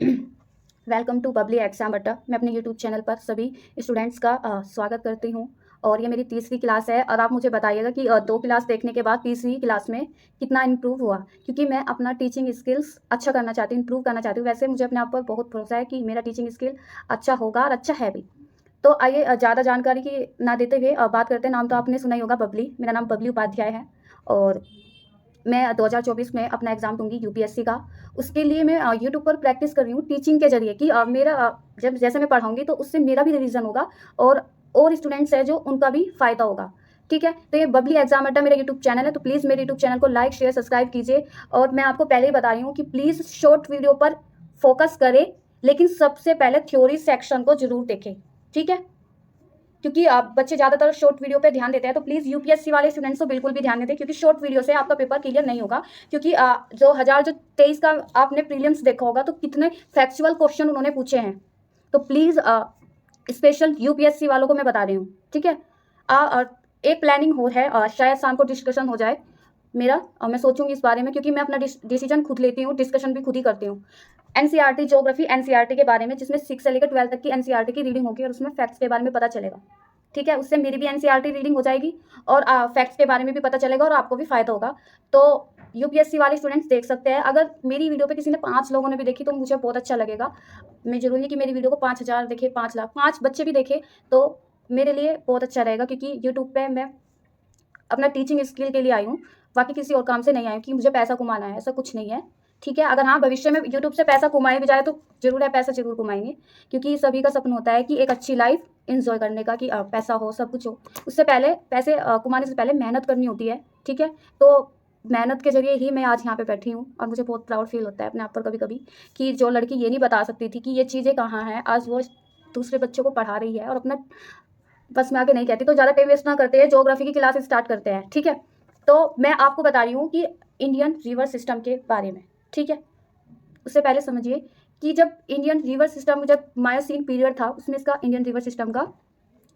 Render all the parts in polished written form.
Welcome to Babli exam अड्डा। मैं अपने यूट्यूब चैनल पर सभी स्टूडेंट्स का स्वागत करती हूँ और ये मेरी तीसरी क्लास है। और आप मुझे बताइएगा कि 2 क्लास देखने के बाद तीसरी क्लास में कितना इम्प्रूव हुआ, क्योंकि मैं अपना टीचिंग स्किल्स अच्छा करना चाहती हूँ, इम्प्रूव करना चाहती हूँ। वैसे मुझे अपने आप पर बहुत भरोसा है कि मेरा टीचिंग स्किल अच्छा होगा और अच्छा है भी। तो आइए ज़्यादा जानकारी की ना देते हुए बात करते हैं। नाम तो आपने सुना ही होगा, बबली। मेरा नाम बबली उपाध्याय है और मैं 2024 में अपना एग्ज़ाम दूंगी यूपीएससी का। उसके लिए मैं यूट्यूब पर प्रैक्टिस कर रही हूँ टीचिंग के जरिए कि मेरा जब जैसे मैं पढ़ाऊंगी तो उससे मेरा भी रिवीजन होगा और स्टूडेंट्स हैं जो उनका भी फ़ायदा होगा। ठीक है, तो ये बबली एग्जाम अड्डा मेरा यूट्यूब चैनल है, तो प्लीज़ मेरे यूट्यूब चैनल को लाइक शेयर सब्सक्राइब कीजिए। और मैं आपको पहले ही बता रही हूँ कि प्लीज़ शॉर्ट वीडियो पर फोकस करें, लेकिन सबसे पहले थ्योरी सेक्शन को जरूर देखें। ठीक है, क्योंकि आप बच्चे ज़्यादातर शॉर्ट वीडियो पे ध्यान देते हैं, तो प्लीज़ यूपीएससी वाले स्टूडेंट्स को बिल्कुल भी ध्यान नहीं दें, क्योंकि शॉर्ट वीडियो से आपका पेपर क्लियर नहीं होगा। क्योंकि जो 2023 का आपने प्रीलिम्स देखा होगा तो कितने फैक्चुअल क्वेश्चन उन्होंने पूछे हैं। तो प्लीज़ स्पेशल यूपीएससी वालों को मैं बता रही हूँ। ठीक है, एक प्लानिंग हो है, शायद शाम को डिस्कशन हो जाए मेरा, मैं सोचूंगी इस बारे में, क्योंकि मैं अपना डिसीजन खुद लेती हूँ, डिस्कशन भी खुद ही करती हूँ। एनसीईआरटी ज्योग्राफी एनसीईआरटी के बारे में, जिसमें 6 से लेकर 12 तक की एनसीईआरटी की रीडिंग होगी और उसमें फैक्ट्स के बारे में पता चलेगा। ठीक है, उससे मेरी भी एनसीईआरटी रीडिंग हो जाएगी और फैक्ट्स के बारे में भी पता चलेगा और आपको भी फायदा होगा। तो यूपीएससी वाले स्टूडेंट्स देख सकते हैं। अगर मेरी वीडियो पे किसी ने 5 लोगों ने भी देखी तो मुझे बहुत अच्छा लगेगा। मैं जरूरी नहीं कि मेरी वीडियो को 5,000 देखे, 5 लाख, 5 बच्चे भी देखे तो मेरे लिए बहुत अच्छा रहेगा, क्योंकि यूट्यूब पे मैं अपना टीचिंग स्किल के लिए आई हूँ, बाकी किसी और काम से नहीं आई हूँ कि मुझे पैसा कमाना है, ऐसा कुछ नहीं है। ठीक है, अगर हाँ भविष्य में यूट्यूब से पैसा कमाए भी जाए तो जरूर है, पैसा जरूर कमाएंगे, क्योंकि सभी का सपना होता है कि एक अच्छी लाइफ इंजॉय करने का, कि पैसा हो, सब कुछ हो। उससे पहले पैसे कमाने से पहले मेहनत करनी होती है। ठीक है, तो मेहनत के जरिए ही मैं आज यहाँ पे बैठी हूँ और मुझे बहुत प्राउड फील होता है अपने आप पर कभी कभी, कि जो लड़की ये नहीं बता सकती थी कि ये चीज़ें कहाँ हैं, आज वो दूसरे बच्चों को पढ़ा रही है और अपना बस में आके नहीं कहती। तो ज़्यादा टाइम वेस्ट ना करते हैं, ज्योग्राफी की क्लास स्टार्ट करते हैं। ठीक है, तो मैं आपको बता रही हूँ कि इंडियन रिवर सिस्टम के बारे में। ठीक है, उससे पहले समझिए कि जब इंडियन रिवर सिस्टम, जब मायोसीन पीरियड था, उसमें इसका इंडियन रिवर सिस्टम का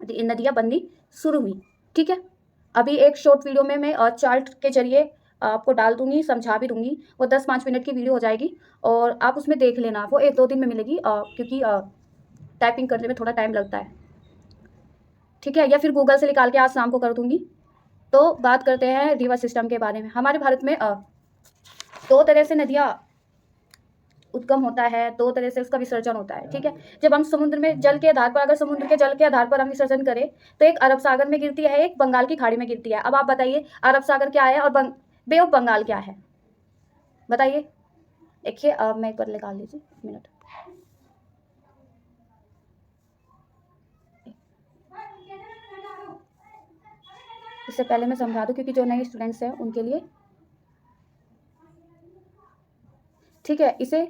नदियाँ बननी शुरू हुई। ठीक है, अभी एक शॉर्ट वीडियो में मैं चार्ट के जरिए आपको डाल दूंगी, समझा भी दूंगी। वो 10-5 मिनट की वीडियो हो जाएगी और आप उसमें देख लेना। वो 1-2 दिन में मिलेगी, क्योंकि टाइपिंग करने में थोड़ा टाइम लगता है। ठीक है, या फिर गूगल से निकाल के आज शाम को कर दूंगी। तो बात करते हैं रिवर सिस्टम के बारे में। हमारे भारत में 2 तरह से नदियाँ उद्गम होता है, 2 तरह से उसका विसर्जन होता है। ठीक है, जब हम समुद्र में जल के आधार पर, अगर समुद्र के जल के आधार पर हम विसर्जन करें तो एक अरब सागर में गिरती है, एक बंगाल की खाड़ी में गिरती है। अब आप बताइए अरब सागर क्या है और बे ऑफ बंगाल क्या है, बताइए। देखिए मैं एक बार निकाल लीजिए, 1 मिनट। इससे पहले मैं समझा दूं, क्योंकि जो नए स्टूडेंट्स हैं उनके लिए। ठीक है, इसे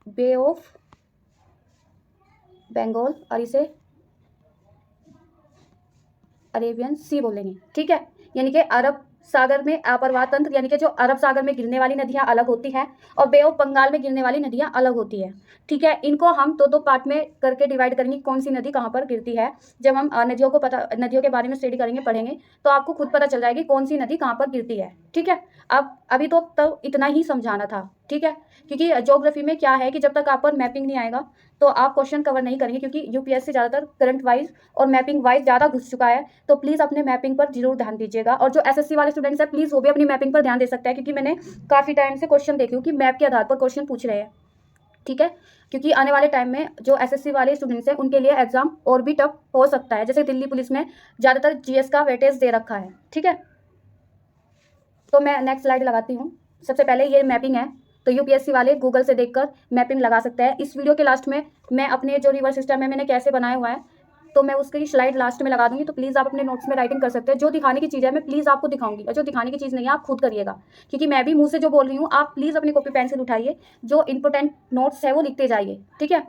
बे ऑफ बंगाल और इसे अरेबियन सी बोलेंगे। ठीक है, यानी कि अरब सागर में अप्रवाह तंत्र, यानी कि जो अरब सागर में गिरने वाली नदियां अलग होती हैं और बे ऑफ बंगाल में गिरने वाली नदियां अलग होती है। ठीक है, इनको हम 2-2 पार्ट में करके डिवाइड करेंगे, कौन सी नदी कहाँ पर गिरती है। जब हम नदियों के बारे में स्टडी करेंगे, पढ़ेंगे, तो आपको खुद पता चल जाएगी कौन सी नदी कहाँ पर गिरती है। ठीक है, अब अभी तो इतना ही समझाना था। ठीक है, क्योंकि ज्योग्राफी में क्या है कि जब तक आप पर मैपिंग नहीं आएगा तो आप क्वेश्चन कवर नहीं करेंगे, क्योंकि यूपीएससी ज़्यादातर करंट वाइज और मैपिंग वाइज ज़्यादा घुस चुका है। तो प्लीज़ अपने मैपिंग पर जरूर ध्यान दीजिएगा। और जो एसएससी वाले स्टूडेंट्स हैं, प्लीज़ वो भी अपनी मैपिंग पर ध्यान दे सकते हैं, क्योंकि मैंने काफ़ी टाइम से क्वेश्चन देखे हूँ कि मैप के आधार पर क्वेश्चन पूछ रहे हैं। ठीक है, क्योंकि आने वाले टाइम में जो एसएससी वाले स्टूडेंट्स हैं उनके लिए एग्जाम और भी टफ हो सकता है। जैसे दिल्ली पुलिस में ज़्यादातर जीएस का वेटेज दे रखा है। ठीक है, तो मैं नेक्स्ट स्लाइड लगाती हूँ। सबसे पहले ये मैपिंग है, तो यूपीएससी वाले गूगल से देखकर मैपिंग लगा सकते हैं। इस वीडियो के लास्ट में मैं अपने जो रिवर सिस्टम है मैंने कैसे बनाया हुआ है, तो मैं उसकी स्लाइड लास्ट में लगा दूंगी। तो प्लीज़ आप अपने नोट्स में राइटिंग कर सकते हैं। जो दिखाने की चीज़ है मैं प्लीज़ आपको दिखाऊंगी, और जो दिखाने की चीज़ नहीं है आप खुद करिएगा, क्योंकि मैं भी मुंह से जो बोल रही हूँ, आप प्लीज़ अपनी कॉपी पेंसिल उठाइए, जो इंपॉर्टेंट नोट्स है वो लिखते जाइए। ठीक है,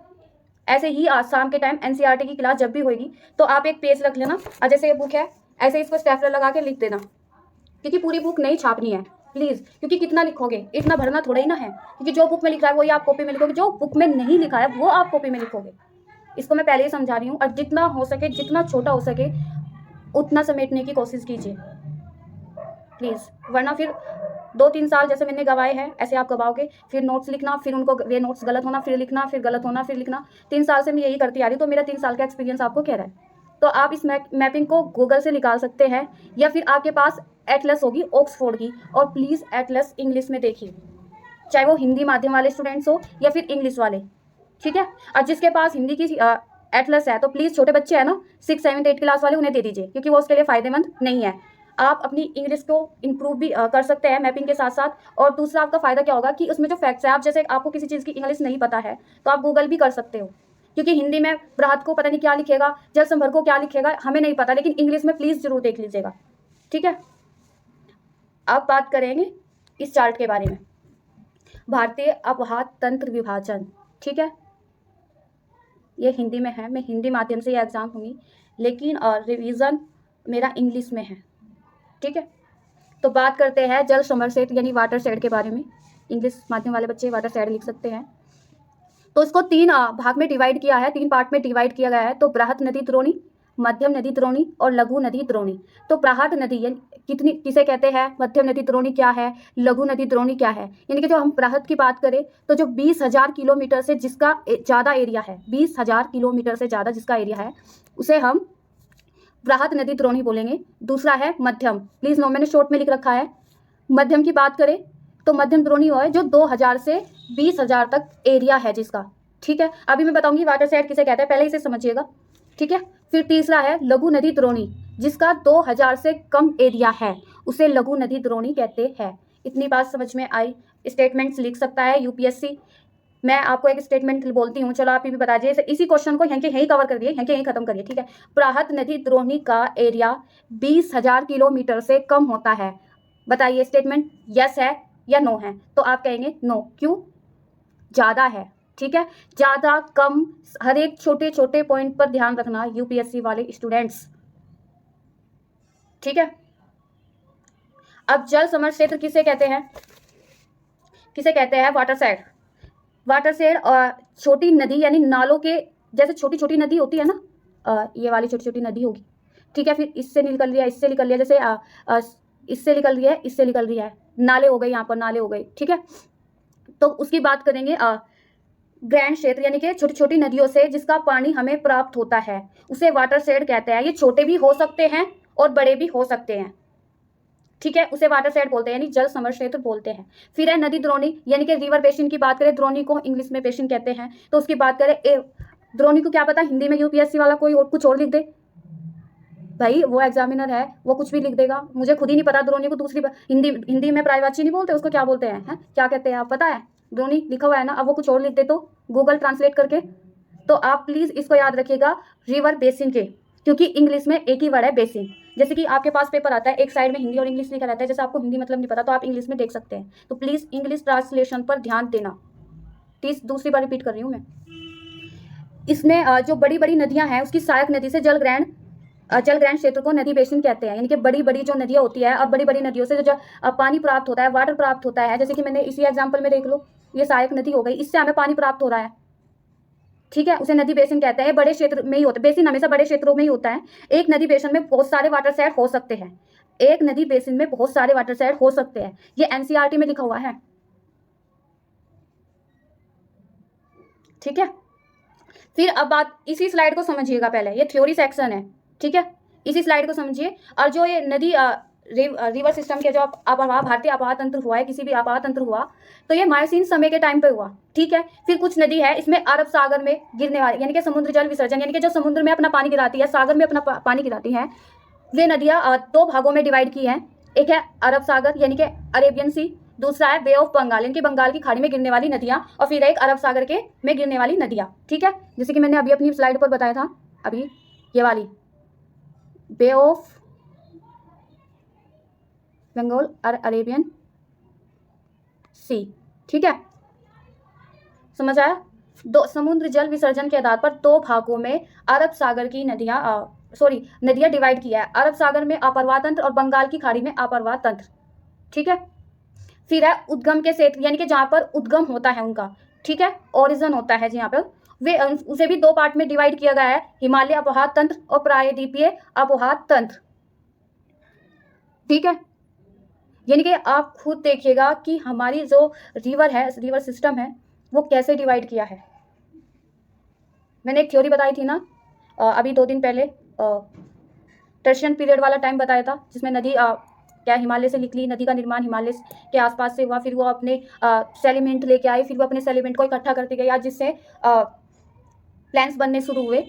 ऐसे ही आज शाम के टाइम एनसीईआरटी की क्लास जब भी होगी तो आप एक पेज रख लेना, और जैसे ये बुक है ऐसे इसको स्टेपलर लगा के लिख देना, क्योंकि पूरी बुक नहीं छापनी है प्लीज़। क्योंकि कितना लिखोगे, इतना भरना थोड़ा ही ना है, क्योंकि जो बुक में लिखा है वही आप कॉपी में लिखोगे, जो बुक में नहीं लिखा है वो आप कॉपी में लिखोगे। इसको मैं पहले ही समझा रही हूँ, और जितना हो सके, जितना छोटा हो सके उतना समेटने की कोशिश कीजिए प्लीज़, वरना फिर 2-3 साल जैसे मैंने गवाए हैं ऐसे आप गवाओगे, फिर नोट्स लिखना, फिर उनको वे नोट्स गलत होना, फिर लिखना, फिर गलत होना, फिर लिखना। 3 साल से मैं यही करती आ रही हूँ, तो मेरा 3 साल का एक्सपीरियंस आपको कह रहा है। तो आप इस मैपिंग को गूगल से निकाल सकते हैं, या फिर आपके पास एटलस होगी ऑक्सफोर्ड की, और प्लीज़ एटलस इंग्लिश में देखिए, चाहे वो हिंदी माध्यम वाले स्टूडेंट्स हो या फिर इंग्लिश वाले, ठीक है। और जिसके पास हिंदी की एटलस है तो प्लीज़ छोटे बच्चे हैं ना 6, 7, 8 क्लास वाले, उन्हें दे दीजिए, क्योंकि वो उसके लिए फ़ायदेमंद नहीं है। आप अपनी इंग्लिश को इम्प्रूव भी कर सकते हैं मैपिंग के साथ साथ। और दूसरा आपका फ़ायदा क्या होगा कि उसमें जो फैक्ट्स है, आप जैसे आपको किसी चीज़ की इंग्लिश नहीं पता है तो आप गूगल भी कर सकते हो, क्योंकि हिंदी में बृहत को पता नहीं क्या लिखेगा, जल संभर को क्या लिखेगा हमें नहीं पता, लेकिन इंग्लिश में प्लीज़ जरूर देख लीजिएगा, ठीक है। अब बात करेंगे इस चार्ट के बारे में, भारतीय अपवाद तंत्र विभाजन, ठीक है। ये हिंदी में है, मैं हिंदी माध्यम से ये एग्ज़ाम होंगी, लेकिन रिवीजन मेरा इंग्लिश में है, ठीक है। तो बात करते हैं जल समरसेट यानी वाटर शेड के बारे में। इंग्लिश माध्यम वाले बच्चे वाटर शेड लिख सकते हैं। तो इसको 3 भाग में डिवाइड किया है, 3 पार्ट में डिवाइड किया गया है। तो बृहत नदी द्रोणी, मध्यम नदी द्रोणी और लघु नदी द्रोणी। तो बृहत नदी कितनी किसे कहते हैं, मध्यम नदी द्रोणी क्या है, लघु नदी द्रोणी क्या है, यानी कि जो हम बृहत की बात करें तो जो 20,000 किलोमीटर से जिसका ज़्यादा एरिया है, 20,000 किलोमीटर से ज़्यादा जिसका एरिया है, उसे हम बृहत नदी द्रोणी बोलेंगे। दूसरा है मध्यम, प्लीज़ नो मैंने शॉर्ट में लिख रखा है। मध्यम की बात करें तो मध्यम द्रोणी वो है जो 2,000 से 20,000 तक एरिया है जिसका, ठीक है। अभी मैं बताऊंगी वाटर शेड किसे कहते हैं, पहले इसे समझिएगा, ठीक है। फिर तीसरा है लघु नदी द्रोणी, जिसका 2,000 से कम एरिया है, उसे लघु नदी द्रोणी कहते हैं। इतनी बात समझ में आई। स्टेटमेंट्स लिख सकता है यूपीएससी। मैं आपको एक स्टेटमेंट बोलती हूँ, चलो आप ये भी बता दीजिए। इसी क्वेश्चन को यहीं के यहीं कवर कर दिए, यहीं के यहीं खत्म करिए, ठीक है। बृहत नदी द्रोणी का एरिया 20,000 किलोमीटर से कम होता है। बताइए स्टेटमेंट यस है या नो है, तो आप कहेंगे नो। क्यों? ज़्यादा है, ठीक है। ज़्यादा कम, हर एक छोटे छोटे पॉइंट पर ध्यान रखना यूपीएससी वाले स्टूडेंट्स, ठीक है। अब जल समर क्षेत्र किसे कहते हैं, किसे कहते हैं, वाटर शेड। वाटर शेड और छोटी नदी यानी नालों के जैसे छोटी छोटी नदी होती है ना, ये वाली छोटी छोटी नदी होगी, ठीक है। फिर इससे निकल रही है, इससे निकल रही है, जैसे इससे निकल रही है, इससे निकल रही है, नाले हो गए, यहाँ पर नाले हो गए, ठीक है। तो उसकी बात करेंगे ग्रैंड क्षेत्र, यानी कि छोटी छोटी नदियों से जिसका पानी हमें प्राप्त होता है, उसे वाटर शेड कहते हैं। ये छोटे भी हो सकते हैं और बड़े भी हो सकते हैं, ठीक है, उसे वाटर शेड बोलते हैं, यानी जल समर क्षेत्र बोलते हैं। फिर है नदी द्रोणी, यानी कि रिवर बेसिन की बात करें, द्रोणी को इंग्लिश में बेसिन कहते हैं। तो उसकी बात करें द्रोणी को क्या पता हिंदी में यूपीएससी वाला कोई और कुछ और लिख दे, भाई वो एग्जामिनर है, वो कुछ भी लिख देगा, मुझे खुद ही नहीं पता द्रोणी को दूसरी हिंदी में प्रायवाची नहीं बोलते, उसको क्या बोलते हैं, क्या कहते हैं आप पता है? द्रोणी लिखा हुआ है ना, अब वो कुछ और लिख दे तो गूगल ट्रांसलेट करके। तो आप प्लीज़ इसको याद रखिएगा रिवर बेसिन के, क्योंकि इंग्लिश में एक ही वर्ड है बेसिन। जैसे कि आपके पास पेपर आता है, एक साइड में हिंदी और इंग्लिश लिखा रहता है, जैसे आपको हिंदी मतलब नहीं पता तो आप इंग्लिश में देख सकते हैं। तो प्लीज़ इंग्लिश ट्रांसलेशन पर ध्यान देना। प्लीज़ दूसरी बार रिपीट कर रही हूँ मैं। इसमें जो बड़ी बड़ी नदियाँ हैं उसकी सहायक नदी से जल ग्रहण क्षेत्र को नदी बेसिन कहते हैं, यानी कि बड़ी बड़ी जो नदियाँ होती है और बड़ी बड़ी नदियों से जो पानी प्राप्त होता है, वाटर प्राप्त होता है, जैसे कि मैंने इसी एग्जाम्पल में देख लो, ये सहायक नदी हो गई, इससे हमें पानी प्राप्त हो रहा है, ठीक है, उसे नदी बेसिन कहते हैं। बड़े क्षेत्र में ही होता है, बेसिन हमेशा बड़े क्षेत्रों में ही होता है। एक नदी बेसिन में बहुत सारे वाटर शेड हो सकते हैं, एक नदी बेसिन में बहुत सारे वाटर शेड हो सकते हैं, ये एनसीईआरटी में लिखा हुआ है, ठीक है। फिर अब बात इसी स्लाइड को समझिएगा, पहले ये थ्योरी सेक्शन है, ठीक है, इसी स्लाइड को समझिए। और जो ये नदी रिवर सिस्टम के जो आबहवा भारतीय आबहवा तंत्र हुआ है, किसी भी आबहवा तंत्र हुआ तो ये मायोसीन समय के टाइम पे हुआ, ठीक है। फिर कुछ नदी है इसमें अरब सागर में गिरने वाली, यानी कि समुद्र जल विसर्जन, यानी कि जो समुद्र में अपना पानी गिराती है, सागर में अपना पानी गिराती है, वे नदियाँ 2 भागों में डिवाइड की हैं। एक है अरब सागर यानी कि अरेबियन सी, दूसरा है बे ऑफ बंगाल यानी कि बंगाल की खाड़ी में गिरने वाली नदियाँ, और फिर एक अरब सागर के में गिरने वाली नदियाँ, ठीक है। जैसे कि मैंने अभी अपनी स्लाइड पर बताया था, अभी ये वाली बे ऑफ बंगाल और अरेबियन सी, ठीक है, समझ आया। दो समुद्र जल विसर्जन के आधार पर 2 भागों में अरब सागर की नदियाँ डिवाइड किया है। अरब सागर में अपर्वाह तंत्र और बंगाल की खाड़ी में अपर्वाह तंत्र, ठीक है। फिर है उद्गम के क्षेत्र, यानी कि जहाँ पर उद्गम होता है उनका, ठीक है, ओरिजिन होता है जहाँ पर, वे उसे भी 2 पार्ट में डिवाइड किया गया है, हिमालय अपवाह तंत्र और प्रायद्वीपीय अपवाह तंत्र, ठीक है। यानी कि आप खुद देखिएगा कि हमारी जो रिवर है, रिवर सिस्टम है, वो कैसे डिवाइड किया है। मैंने एक थ्योरी बताई थी ना अभी 2 दिन पहले, टर्शियन पीरियड वाला टाइम बताया था, जिसमें नदी क्या हिमालय से निकली, नदी का निर्माण हिमालय के आसपास से हुआ, फिर वो अपने सेलिमेंट लेके आई, फिर वो अपने सेलिमेंट को इकट्ठा करती गई, आज जिससे प्लैंस बनने शुरू हुए।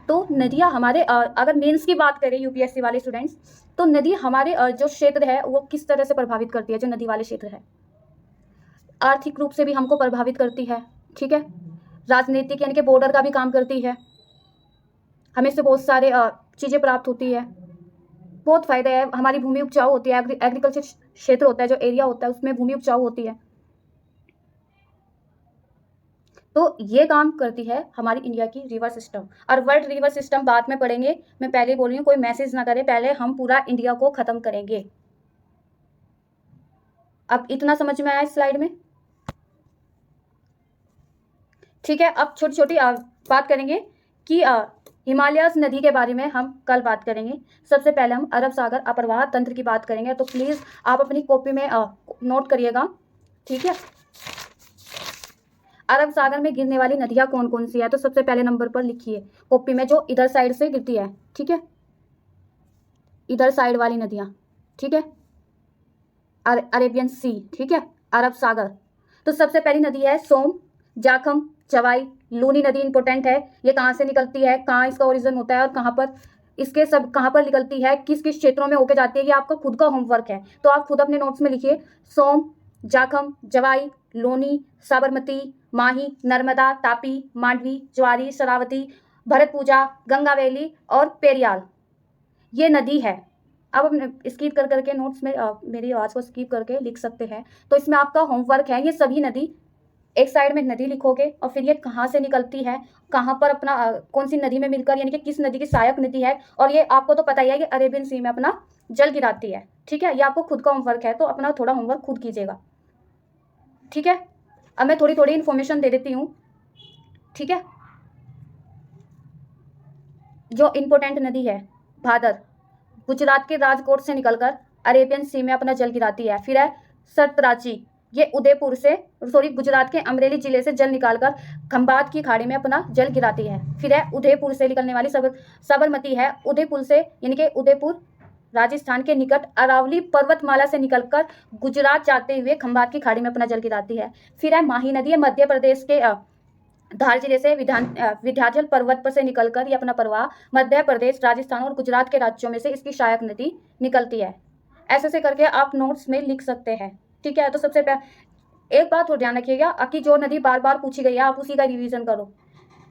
तो नदियाँ हमारे अगर मेंस की बात करें यूपीएससी वाले स्टूडेंट्स, तो नदी हमारे जो क्षेत्र है वो किस तरह से प्रभावित करती है, जो नदी वाले क्षेत्र है, आर्थिक रूप से भी हमको प्रभावित करती है, ठीक है, राजनीतिक यानी कि बॉर्डर का भी काम करती है, हमें से बहुत सारे चीज़ें प्राप्त होती है, बहुत फायदा है, हमारी भूमि उपजाऊ होती है, एग्रीकल्चर क्षेत्र होता है, जो एरिया होता है उसमें भूमि उपजाऊ होती है। तो ये काम करती है हमारी इंडिया की रिवर सिस्टम। और वर्ल्ड रिवर सिस्टम बाद में पढ़ेंगे, मैं पहले ही बोल रही हूँ, कोई मैसेज ना करे, पहले हम पूरा इंडिया को खत्म करेंगे। अब इतना समझ में आया इस स्लाइड में, ठीक है। अब छोटी छोटी बात करेंगे कि हिमालयस नदी के बारे में हम कल बात करेंगे। सबसे पहले हम अरब सागर अप्रवाह तंत्र की बात करेंगे, तो प्लीज़ आप अपनी कॉपी में नोट करिएगा, ठीक है। अरब सागर में गिरने वाली नदियाँ कौन कौन सी है, तो सबसे पहले नंबर पर लिखिए कॉपी में, जो इधर साइड से गिरती है, ठीक है, इधर साइड वाली नदियाँ, ठीक है, अरेबियन सी, ठीक है, अरब सागर। तो सबसे पहली नदी है सोम, जाखम, चवाई, लूनी नदी इंपॉर्टेंट है। ये कहाँ से निकलती है, कहाँ इसका ओरिजिन होता है और कहाँ पर इसके सब कहाँ पर निकलती है, किस किस क्षेत्रों में होकर जाती है, ये आपका खुद का होमवर्क है। तो आप खुद अपने नोट्स में लिखिए सोम, जाखम, जवाई, लोनी, साबरमती, माही, नर्मदा, तापी, मांडवी, ज्वारी, शरावती, भरतपूजा, गंगावेली और पेरियाल, ये नदी है। आप अपने स्किप कर करके नोट्स में मेरी आवाज़ को स्किप करके लिख सकते हैं। तो इसमें आपका होमवर्क है, ये सभी नदी एक साइड में नदी लिखोगे और फिर ये कहाँ से निकलती है, कहाँ पर अपना कौन सी नदी में मिलकर, यानी कि किस नदी की सहायक नदी है, और ये आपको तो पता ही है कि अरेबियन सी में अपना जल गिराती है, ठीक है। ये आपको खुद का होमवर्क है, तो अपना थोड़ा होमवर्क खुद कीजिएगा, ठीक है। अब मैं थोड़ी थोड़ी इन्फॉर्मेशन दे देती हूँ, ठीक है। जो इम्पोर्टेंट नदी है भादर, गुजरात के राजकोट से निकलकर अरेबियन सी में अपना जल गिराती है। फिर है सतराची, ये उदयपुर से गुजरात के अमरेली जिले से जल निकालकर खंबात की खाड़ी में अपना जल गिराती है। फिर है उदयपुर से निकलने वाली साबरमती है, उदयपुर से यानी कि उदयपुर राजस्थान के निकट अरावली पर्वतमाला से निकलकर गुजरात जाते हुए खंबात की खाड़ी में अपना जल गिराती है। फिर है माही नदी, है मध्य प्रदेश के धार जिले से विंध्याचल पर्वत पर से निकलकर ये अपना प्रवाह मध्य प्रदेश, राजस्थान और गुजरात के राज्यों में से इसकी सहायक नदी निकलती है। ऐसे से करके आप नोट्स में लिख सकते हैं, ठीक है। तो सबसे पहले एक बात और ध्यान रखिएगा कि जो नदी बार बार पूछी गई है आप उसी का रिवीजन करो।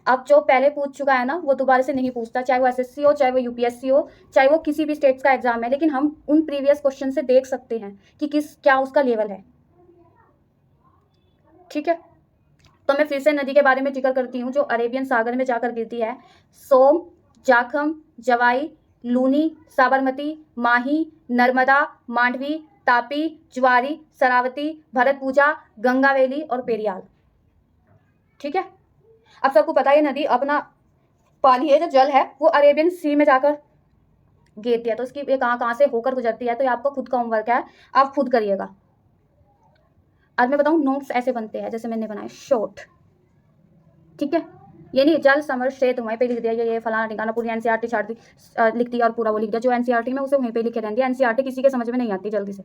अब जो पहले पूछ चुका है ना वो दोबारा से नहीं पूछता, चाहे वो एसएससी हो, चाहे वो यूपीएससी हो, चाहे वो किसी भी स्टेट्स का एग्जाम है, लेकिन हम उन प्रीवियस क्वेश्चन से देख सकते हैं कि क्या उसका लेवल है, ठीक है। तो मैं फिर से नदी के बारे में जिक्र करती हूँ जो अरेबियन सागर में जाकर गिरती है। सोम, जाखम, जवाई, लूनी, साबरमती, माही, नर्मदा, मांडवी, तापी, ज्वारी, शरावती, भरतपूजा, गंगावेली और पेरियाल, ठीक है। अब सबको पता है नदी अपना पानी है, जो जल है वो अरेबियन सी में जाकर गिरती है, तो इसकी ये कहाँ कहाँ से होकर गुजरती है, तो ये आपको खुद का होमवर्क है, आप खुद करिएगा। आज मैं बताऊँ नोट्स ऐसे बनते हैं जैसे मैंने बनाए शॉर्ट, ठीक है। ये नहीं जल समर क्षेत्र वहीं पे लिख दिया, ये फलाना ठिकाना पूरी एनसीईआरटी लिख दिया और पूरा वो लिख दिया, जो एनसीईआरटी में उसे वहीं पे लिखे रहती है। एनसीईआरटी किसी के समझ में नहीं आती जल्दी से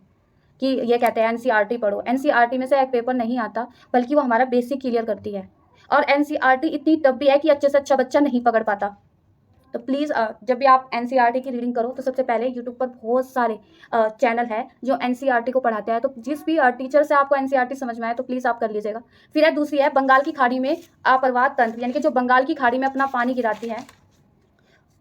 कि ये कहते हैं एनसीईआरटी पढ़ो, एनसीईआरटी में से एक पेपर नहीं आता, बल्कि वो हमारा बेसिक क्लियर करती है। और एनसीईआरटी इतनी टफ भी है कि अच्छे से अच्छा बच्चा नहीं पकड़ पाता। तो प्लीज़ जब भी आप एनसीईआरटी की रीडिंग करो तो सबसे पहले यूट्यूब पर बहुत सारे चैनल है जो एनसीईआरटी को पढ़ाते हैं, तो जिस भी टीचर से आपको एनसीईआरटी समझ में आए तो प्लीज़ आप कर लीजिएगा। फिर है दूसरी है बंगाल की खाड़ी में अप्रवाह तंत्र, यानी कि जो बंगाल की खाड़ी में अपना पानी गिराती है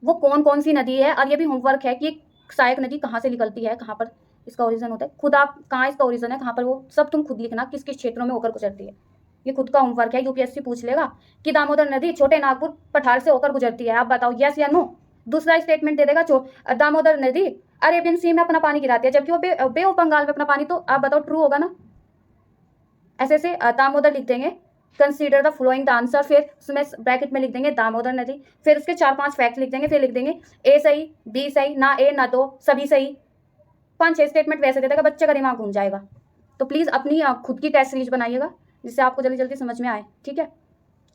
वो कौन कौन सी नदी है, और ये भी होमवर्क है कि सहायक नदी कहाँ से निकलती है, कहाँ पर इसका ओरिजिन होता है, खुद आप कहाँ इसका ओरिजिन है, कहाँ पर वो सब तुम खुद लिखना, किस किस क्षेत्रों में होकर गुजरती है, ये खुद का होमवर्क है। यूपीएससी पूछ लेगा कि दामोदर नदी छोटे नागपुर पठार से होकर गुजरती है, आप बताओ यस या नो। दूसरा स्टेटमेंट दे देगा दामोदर नदी अरेबियन सी में अपना पानी गिराती है, जबकि वो बे ऑफ बंगाल में अपना पानी, तो आप बताओ ट्रू होगा ना। ऐसे से दामोदर लिख देंगे consider the flowing the answer, फिर उसमें ब्रैकेट में लिख देंगे दामोदर नदी, फिर उसके 4-5 फैक्ट लिख देंगे, फिर लिख देंगे ए सही, बी सही, ना ए ना दो, सभी सही। 5-6 स्टेटमेंट वैसे दे देगा, बच्चे का दिमाग घूम जाएगा। तो प्लीज़ अपनी खुद की टेस्ट सीरीज बनाइएगा जिससे आपको जल्दी जल्दी समझ में आए, ठीक है।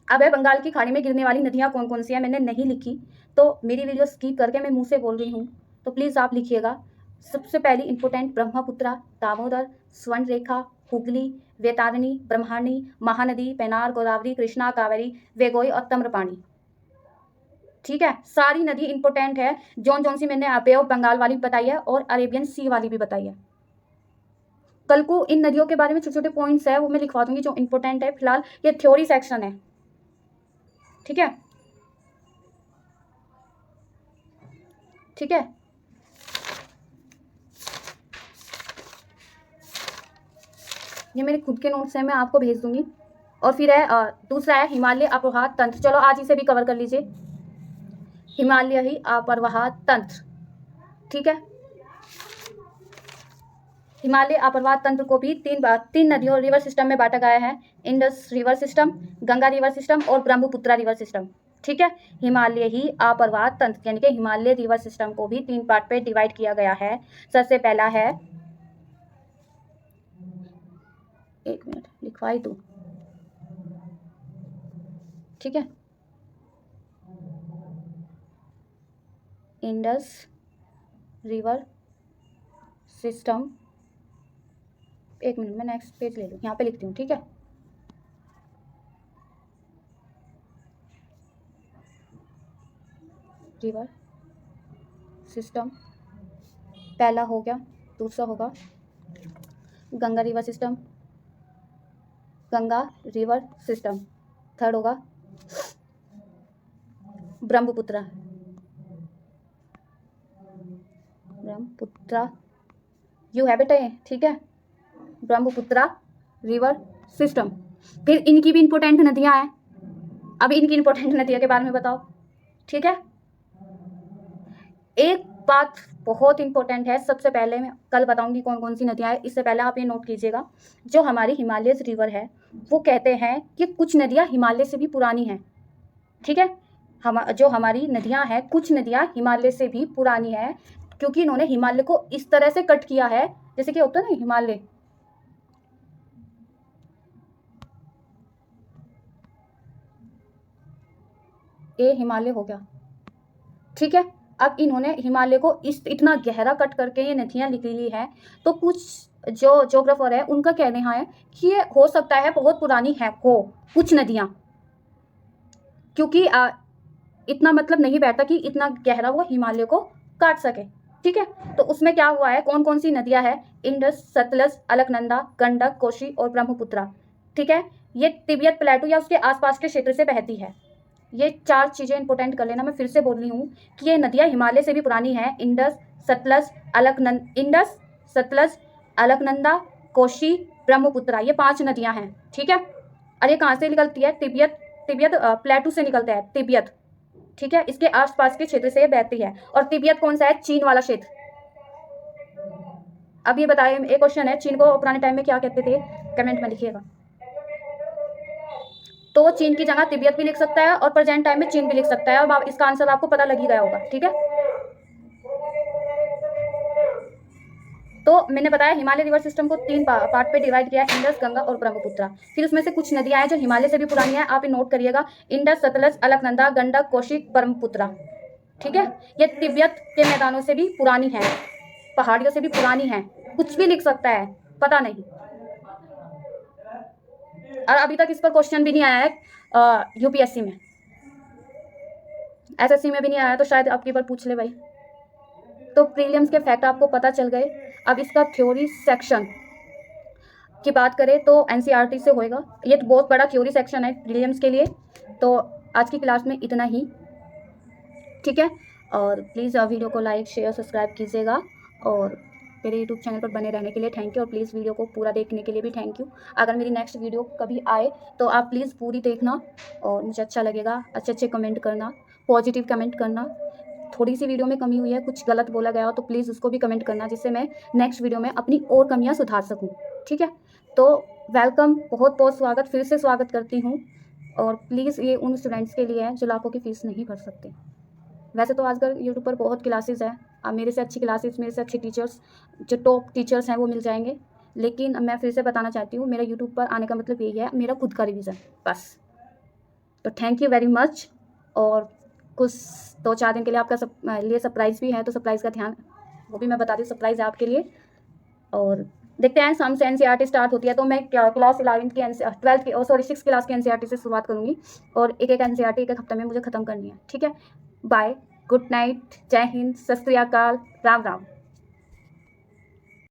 अब है बंगाल की खाड़ी में गिरने वाली नदियाँ कौन कौन सी हैं, मैंने नहीं लिखी, तो मेरी वीडियो स्किप करके मैं मुँह से बोल रही हूँ, तो प्लीज़ आप लिखिएगा। सबसे पहली इंपॉर्टेंट ब्रह्मपुत्रा, दामोदर, स्वर्णरेखा, हुगली, वैतरणी, ब्रह्मणी, महानदी, पेनार, गोदावरी, कृष्णा, कावेरी, वेगोई और तम्रपाणी, ठीक है। सारी नदी इंपॉर्टेंट है। जौन जौन सी मैंने बे ऑफ बंगाल वाली बताई है और अरेबियन सी वाली भी बताई है। कल को इन नदियों के बारे में छोटे छोटे पॉइंट्स है वो मैं लिखवा दूंगी जो इंपॉर्टेंट है। फिलहाल ये थ्योरी सेक्शन है, ठीक है, ठीक है। ये मेरे खुद के नोट्स हैं, मैं आपको भेज दूंगी। और फिर है दूसरा है हिमालय अपरवाह तंत्र। चलो आज इसे भी कवर कर लीजिए, हिमालयी अपरवाह तंत्र, ठीक है। हिमालय अपरवाह तंत्र को भी तीन नदियों रिवर सिस्टम में बांटा गया है। Indus river system, Ganga river system और ब्रह्मपुत्रा रिवर सिस्टम, ठीक है। हिमालयी अपरवाह तंत्र यानी कि हिमालय रिवर सिस्टम को भी 3 पार्ट पे डिवाइड किया गया है। सबसे पहला है, एक मिनट लिखवाई दूँ, ठीक है, इंडस रिवर सिस्टम, एक मिनट मैं नेक्स्ट पेज ले लूँ, यहाँ पे लिखती हूँ, ठीक है। रिवर सिस्टम पहला हो गया, दूसरा होगा Ganga river system, Ganga river system, third होगा Brahmaputra, Brahmaputra, you have it, ठीक है, ब्रह्मपुत्रा रिवर सिस्टम। फिर इनकी भी इंपॉर्टेंट नदियां हैं, अब इनकी इंपॉर्टेंट नदियों के बारे में बताओ, ठीक है। एक बात बहुत इंपॉर्टेंट है, सबसे पहले मैं कल बताऊंगी कौन कौन सी नदियां हैं, इससे पहले आप ये नोट कीजिएगा। जो हमारी हिमालय रिवर है वो कहते हैं कि कुछ नदियां हिमालय से भी पुरानी हैं, ठीक है। जो हमारी नदियां हैं, कुछ नदियां हिमालय से भी पुरानी हैं, क्योंकि इन्होंने हिमालय को इस तरह से कट किया है, जैसे कि होता है ना हिमालय, ये हिमालय हो गया, ठीक है। अब इन्होंने हिमालय को इतना गहरा कट करके ये नदियां निकली है, तो कुछ जो ज्योग्राफर है उनका कहना है कि ये हो सकता है बहुत पुरानी है हो कुछ नदियां, क्योंकि इतना मतलब नहीं बैठता कि इतना गहरा वो हिमालय को काट सके, ठीक है। तो उसमें क्या हुआ है, कौन कौन सी नदियां हैं, इंडस, सतलज, अलकनंदा, गंडक, कोशी और ब्रह्मपुत्रा, ठीक है। ये तिब्बत प्लेटू या उसके आसपास के क्षेत्र से बहती है। ये 4 चीज़ें इंपॉर्टेंट कर लेना। मैं फिर से बोल रही हूँ कि ये नदियाँ हिमालय से भी पुरानी हैं। इंडस, सतलज, अलकनंदा, कोशी, ब्रह्मपुत्रा, ये 5 नदियाँ हैं, ठीक है। और ये कहाँ से निकलती है, तिब्बत प्लेटू से निकलता है तिब्बत, ठीक है। इसके आसपास के क्षेत्र से ये बहती है। और तिब्बत कौन सा है, चीन वाला क्षेत्र। अब ये बताइए, एक क्वेश्चन है, चीन को पुराने टाइम में क्या कहते थे, कमेंट में लिखिएगा। तो चीन की जगह तिब्बत भी लिख सकता है और प्रेजेंट टाइम में चीन भी लिख सकता है। अब इसका आंसर आपको पता लग ही गया होगा, ठीक है। तो मैंने बताया हिमालय रिवर सिस्टम को 3 पार्ट पे डिवाइड किया है, इंडस, गंगा और ब्रह्मपुत्रा। फिर उसमें से कुछ नदियां हैं जो हिमालय से भी पुरानी है, आप ये नोट करिएगा, इंडस, सतलज, अलकनंदा, गंडक, कोशी, ब्रह्मपुत्रा, ठीक है। ये तिब्बत के मैदानों से भी पुरानी है, पहाड़ियों से भी पुरानी है, कुछ भी लिख सकता है, पता नहीं। और अभी तक इस पर क्वेश्चन भी नहीं आया है यूपीएससी में, एसएससी में भी नहीं आया, तो शायद आपकी बार पूछ ले भाई। तो प्रीलिम्स के फैक्ट आपको पता चल गए। अब इसका थ्योरी सेक्शन की बात करें तो एनसीईआरटी से होएगा। ये तो बहुत बड़ा थ्योरी सेक्शन है प्रीलिम्स के लिए। तो आज की क्लास में इतना ही, ठीक है। और प्लीज़ वीडियो को लाइक, शेयर, सब्सक्राइब कीजिएगा। और मेरे यूट्यूब चैनल पर बने रहने के लिए थैंक यू, और प्लीज़ वीडियो को पूरा देखने के लिए भी थैंक यू। अगर मेरी नेक्स्ट वीडियो कभी आए तो आप प्लीज़ पूरी देखना, और मुझे अच्छा लगेगा। अच्छे कमेंट करना, पॉजिटिव कमेंट करना। थोड़ी सी वीडियो में कमी हुई है, कुछ गलत बोला गया हो तो प्लीज़ उसको भी कमेंट करना, जिससे मैं नेक्स्ट वीडियो में अपनी और कमियाँ सुधार सकूँ, ठीक है। तो वेलकम, बहुत बहुत स्वागत, फिर से स्वागत करती हूँ। और प्लीज़ ये उन स्टूडेंट्स के लिए है जो लाखों की फ़ीस नहीं भर सकते। वैसे तो आजकल यूट्यूब पर बहुत क्लासेस हैं, मेरे से अच्छी क्लासेस, मेरे से अच्छे टीचर्स, जो टॉप टीचर्स हैं वो मिल जाएंगे। लेकिन मैं फिर से बताना चाहती हूँ, मेरा यूट्यूब पर आने का मतलब यही है, मेरा खुद का रिवीजन बस। तो थैंक यू वेरी मच। और कुछ 2-4 दिन के लिए आपका लिए सरप्राइज़ भी है, तो सरप्राइज़ का ध्यान, वो भी मैं बता दी, सरप्राइज़ है आपके लिए। और देखते हैं, शाम से एनसीईआरटी स्टार्ट होती है, तो मैं क्लास 11 की 12th की, सॉरी 6 क्लास की एनसीईआरटी से शुरुआत करूँगी। और एक एनसीईआरटी एक हफ्ते में मुझे ख़त्म करनी है। ठीक है, बाय, गुड नाइट, जय हिंद, सत श्री अकाल, राम राम।